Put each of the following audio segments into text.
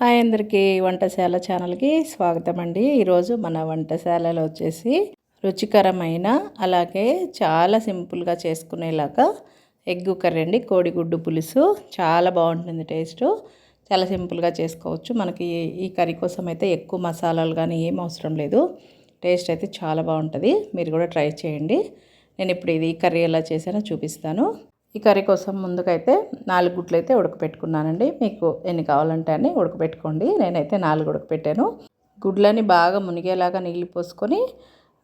Hi అందరికీ వంటశాల ఛానల్కి స్వాగతం అండి. ఈరోజు మన వంటశాలలో వచ్చేసి రుచికరమైన అలాగే చాలా సింపుల్గా చేసుకునేలాగా ఎగ్గు కర్రీ అండి. కోడిగుడ్డు పులుసు చాలా బాగుంటుంది. టేస్ట్ చాలా సింపుల్గా చేసుకోవచ్చు. మనకి ఈ కర్రీ కోసం అయితే ఎక్కువ మసాలాలు కానీ ఏం అవసరం లేదు. టేస్ట్ అయితే చాలా బాగుంటుంది. మీరు కూడా ట్రై చేయండి. నేను ఇప్పుడు ఇది కర్రీ ఎలా చేసానో చూపిస్తాను. ఈ కర్రీ కోసం ముందుకైతే 4 గుడ్లు అయితే ఉడకపెట్టుకున్నానండి. మీకు ఎన్ని కావాలంటే అన్ని ఉడకపెట్టుకోండి. నేనైతే 4 ఉడకపెట్టాను. గుడ్లని బాగా మునిగేలాగా నీళ్ళు పోసుకొని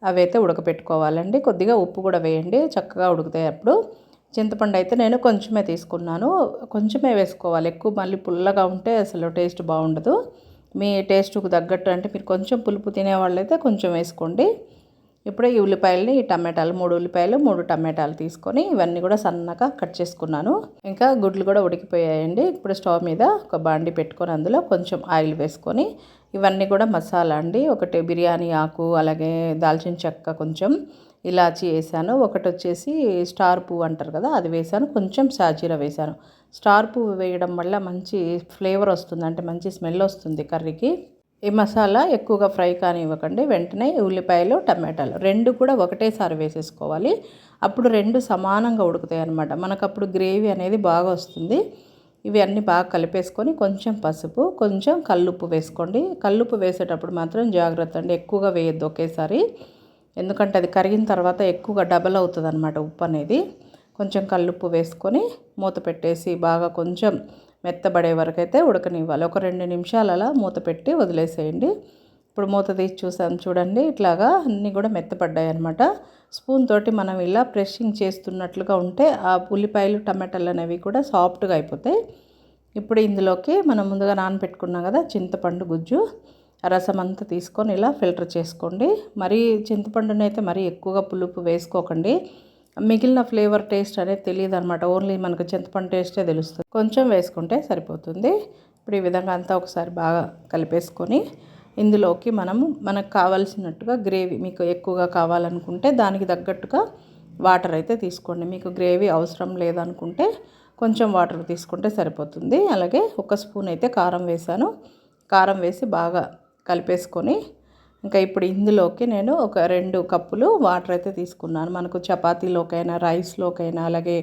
అవైతే ఉడకపెట్టుకోవాలండి. కొద్దిగా ఉప్పు కూడా వేయండి, చక్కగా ఉడుకుతాయి. అప్పుడు చింతపండు అయితే నేను కొంచెమే తీసుకున్నాను. కొంచెమే వేసుకోవాలి, ఎక్కువ మళ్ళీ పుల్లగా ఉంటే అసలు టేస్ట్ బాగుండదు. మీ టేస్ట్కు తగ్గట్టు అంటే మీరు కొంచెం పులుపు తినేవాళ్ళైతే కొంచెం వేసుకోండి. ఇప్పుడు ఈ ఉల్లిపాయలని, ఈ టమాటాలు 3 ఉల్లిపాయలు 3 టమాటాలు తీసుకొని ఇవన్నీ కూడా సన్నగా కట్ చేసుకున్నాను. ఇంకా గుడ్లు కూడా ఉడికిపోయాయండి. ఇప్పుడు స్టవ్ మీద ఒక బాండి పెట్టుకొని అందులో కొంచెం ఆయిల్ వేసుకొని ఇవన్నీ కూడా మసాలా అండి. ఒకటి బిర్యానీ ఆకు, అలాగే దాల్చిన చెక్క, కొంచెం ఇలాచీ వేసాను. ఒకటి వచ్చేసి స్టార్ పువ్వు అంటారు కదా, అది వేసాను. కొంచెం సాజీరా వేసాను. స్టార్ పువ్వు వేయడం వల్ల మంచి ఫ్లేవర్ వస్తుంది, అంటే మంచి స్మెల్ వస్తుంది కర్రీకి. ఈ మసాలా ఎక్కువగా ఫ్రై కానివ్వకండి. వెంటనే ఉల్లిపాయలు టమాటాలు 2 కూడా ఒకటేసారి వేసేసుకోవాలి. అప్పుడు 2 సమానంగా ఉడుకుతాయి అన్నమాట. మనకు అప్పుడు గ్రేవీ అనేది బాగా వస్తుంది. ఇవి అన్నీ బాగా కలిపేసుకొని కొంచెం పసుపు, కొంచెం కల్లుప్పు వేసుకోండి. కల్లుప్పు వేసేటప్పుడు మాత్రం జాగ్రత్త అండి, ఎక్కువగా వేయొద్దు ఒకేసారి. ఎందుకంటే అది కరిగిన తర్వాత ఎక్కువగా డబల్ అవుతుంది అన్నమాట ఉప్పు అనేది. కొంచెం కల్లుప్పు వేసుకొని మూత పెట్టేసి బాగా కొంచెం మెత్తబడే వరకు అయితే ఉడకనివ్వాలి. ఒక 2 నిమిషాలు అలా మూత పెట్టి వదిలేసేయండి. ఇప్పుడు మూత తీసి చూసాను చూడండి, ఇట్లాగా అన్నీ కూడా మెత్తపడ్డాయి అనమాట. స్పూన్ తోటి మనం ఇలా ప్రెషింగ్ చేస్తున్నట్లుగా ఉంటే ఆ ఉల్లిపాయలు టమాటాలు అనేవి కూడా సాఫ్ట్గా అయిపోతాయి. ఇప్పుడు ఇందులోకి మనం ముందుగా నానబెట్టుకున్నాం కదా చింతపండు గుజ్జు, రసం అంతా తీసుకొని ఇలా ఫిల్టర్ చేసుకోండి. మరీ చింతపండుని అయితే మరీ ఎక్కువగా పులుపు వేసుకోకండి. మిగిలిన ఫ్లేవర్ టేస్ట్ అనేది తెలియదు అనమాట. ఓన్లీ మనకు చింతపండు టేస్టే తెలుస్తుంది. కొంచెం వేసుకుంటే సరిపోతుంది. ఇప్పుడు ఈ విధంగా అంతా ఒకసారి బాగా కలిపేసుకొని ఇందులోకి మనకు కావాల్సినట్టుగా గ్రేవీ, మీకు ఎక్కువగా కావాలనుకుంటే దానికి తగ్గట్టుగా వాటర్ అయితే తీసుకోండి. మీకు గ్రేవీ అవసరం లేదనుకుంటే కొంచెం వాటర్ తీసుకుంటే సరిపోతుంది. అలాగే 1 స్పూన్ అయితే కారం వేసాను. కారం వేసి బాగా కలిపేసుకొని ఇంకా ఇప్పుడు ఇందులోకి నేను ఒక 2 కప్పులు వాటర్ అయితే తీసుకున్నాను. మనకు చపాతీలోకైనా, రైస్లోకైనా, అలాగే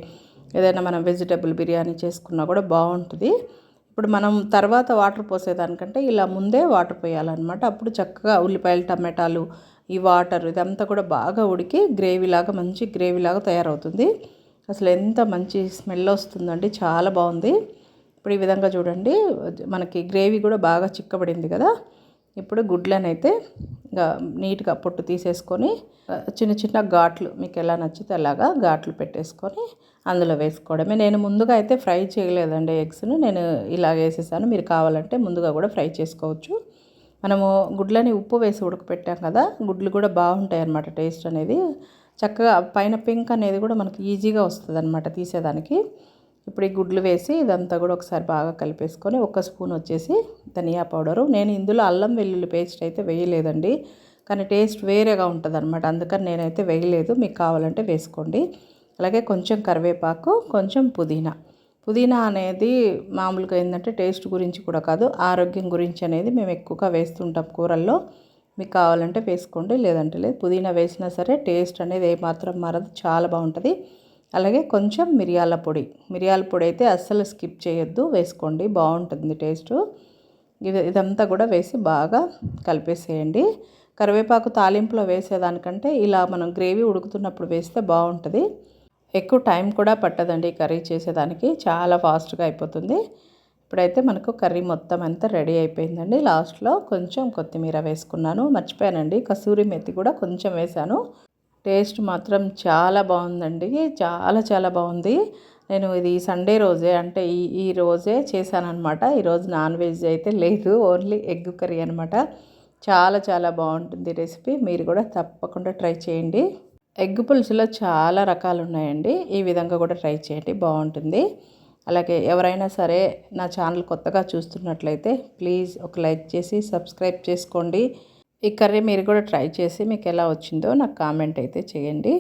ఏదైనా మనం వెజిటబుల్ బిర్యానీ చేసుకున్నా కూడా బాగుంటుంది. ఇప్పుడు మనం తర్వాత వాటర్ పోసేదానికంటే ఇలా ముందే వాటర్ పోయాలన్నమాట. అప్పుడు చక్కగా ఉల్లిపాయలు టమాటాలు ఈ వాటర్ ఇదంతా కూడా బాగా ఉడికి గ్రేవీలాగా, మంచి గ్రేవీలాగా తయారవుతుంది. అసలు ఎంత మంచి స్మెల్ వస్తుందండి, చాలా బాగుంది. ఇప్పుడు ఈ విధంగా చూడండి, మనకి గ్రేవీ కూడా బాగా చిక్కబడింది కదా. ఇప్పుడు గుడ్లనైతే ఇంకా నీట్గా పొట్టు తీసేసుకొని చిన్న చిన్న ఘాట్లు మీకు ఎలా నచ్చితే అలాగా ఘాట్లు పెట్టేసుకొని అందులో వేసుకోవడమే. నేను ముందుగా అయితే ఫ్రై చేయలేదండి ఎగ్స్ను, నేను ఇలా వేసేసాను. మీరు కావాలంటే ముందుగా కూడా ఫ్రై చేసుకోవచ్చు. మనము గుడ్లని ఉప్పు వేసి ఉడకపెట్టాం కదా, గుడ్లు కూడా బాగుంటాయి అన్నమాట. టేస్ట్ అనేది చక్కగా పైన పింక్ అనేది కూడా మనకి ఈజీగా వస్తుంది అన్నమాట తీసేదానికి. ఇప్పుడు ఈ గుడ్లు వేసి ఇదంతా కూడా ఒకసారి బాగా కలిపేసుకొని 1 స్పూన్ వచ్చేసి ధనియా పౌడరు. నేను ఇందులో అల్లం వెల్లుల్లి పేస్ట్ అయితే వేయలేదండి, కానీ టేస్ట్ వేరేగా ఉంటుంది అనమాట. అందుకని నేనైతే వేయలేదు. మీకు కావాలంటే వేసుకోండి. అలాగే కొంచెం కరివేపాకు, కొంచెం పుదీనా అనేది మామూలుగా ఏంటంటే టేస్ట్ గురించి కూడా కాదు, ఆరోగ్యం గురించి అనేది మేము ఎక్కువగా వేస్తుంటాం కూరల్లో. మీకు కావాలంటే వేసుకోండి, లేదంటే లేదు. పుదీనా వేసినా సరే టేస్ట్ అనేది ఏమాత్రం మారదు, చాలా బాగుంటుంది. అలాగే కొంచెం మిరియాల పొడి అయితే అస్సలు స్కిప్ చేయొద్దు, వేసుకోండి, బాగుంటుంది టేస్ట్. ఇదంతా కూడా వేసి బాగా కలిపేసేయండి. కరివేపాకు తాలింపులో వేసేదానికంటే ఇలా మనం గ్రేవీ ఉడుకుతున్నప్పుడు వేస్తే బాగుంటుంది. ఎక్కువ టైం కూడా పట్టదండి కర్రీ చేసేదానికి, చాలా ఫాస్ట్గా అయిపోతుంది. ఇప్పుడైతే మనకు కర్రీ మొత్తం అంతా రెడీ అయిపోయిందండి. లాస్ట్లో కొంచెం కొత్తిమీర వేసుకున్నాను, మర్చిపోయానండి. కసూరి మెత్తి కూడా కొంచెం వేసాను. టేస్ట్ మాత్రం చాలా బాగుందండి, చాలా చాలా బాగుంది. నేను ఇది సండే రోజే, అంటే ఈ రోజే చేశానన్నమాట. ఈరోజు నాన్ వెజ్ అయితే లేదు, ఓన్లీ ఎగ్ కర్రీ అనమాట. చాలా చాలా బాగుంటుంది రెసిపీ. మీరు కూడా తప్పకుండా ట్రై చేయండి. ఎగ్ పులుసులో చాలా రకాలు ఉన్నాయండి, ఈ విధంగా కూడా ట్రై చేయండి, బాగుంటుంది. అలాగే ఎవరైనా సరే నా ఛానల్ కొత్తగా చూస్తున్నట్లయితే ప్లీజ్ ఒక లైక్ చేసి సబ్స్క్రైబ్ చేసుకోండి. ఈ కర్రీ మీరు కూడా ట్రై చేసి మీకు ఎలా వచ్చిందో నాకు కామెంట్ అయితే చేయండి.